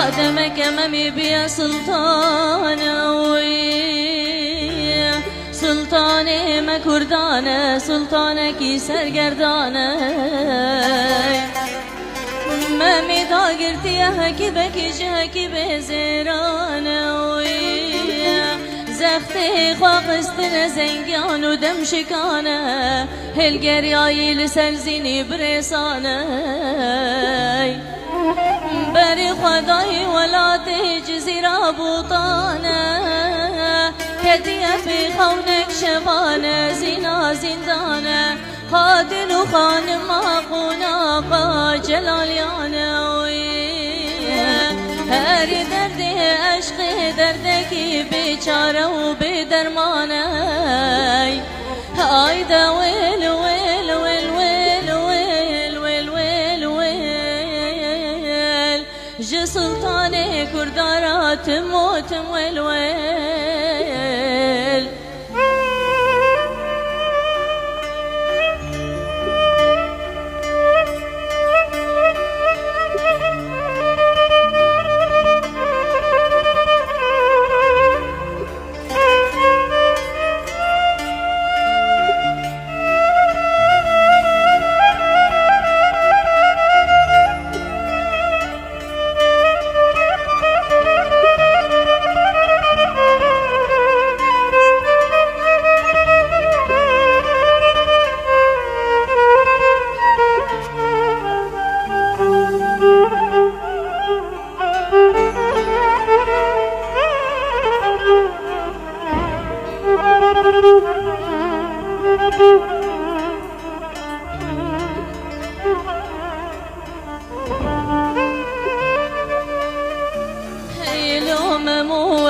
خادمك ممي بيا سلطانه ما کردانه سلطانه کی سرگردانه ممی داگرتیه هکی بکیش هکی بزیرانه زخته خواقستن زنگان و دم شکانه هلگریایی لسر زینی برسانه بری خدای ولات جزیره بوطانه هدیه بی خونک شبانه زینا زندانه خادن و خانم آقا جلالیانه هر درد عشق دردکی بیچاره و بیدرمانه آیده ویل ویل ویل ویل ویل ویل ویل ویل جه سلطان کردارات موتم ویل ویل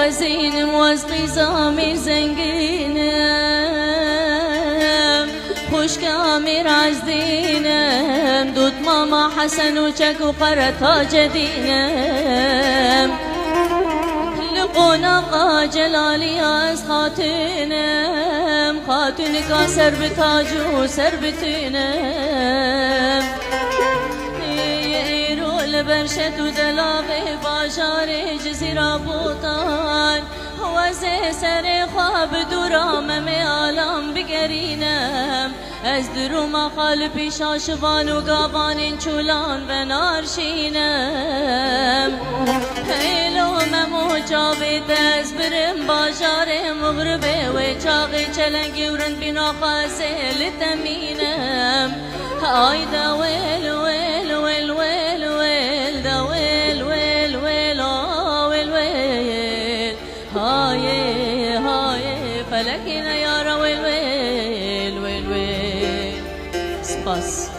وزینم وزقی زامیر زنگینم خوشک امیر عزدینم دود ماما حسن و چک و قرطا جدینم لقوناقا جلالی از خاتونم خاتونکا سر بتاج و سر بتونم برشت و دلاغ باشار جزیره بوطان وزه سر خواب دورام عالم بگرینم از دروم خال پیشا شوان و گابان چولان و نارشینم هیلومم و جاوید از برم باشار مغربه و چاقی چلنگی ورن بینا خاسه لتمینم آیده ویل ویل ویل ویل ویل دا ویل ویل ویل ویل ویل هاي هاي فلكنا يا ويل ويل ويل ويل سباس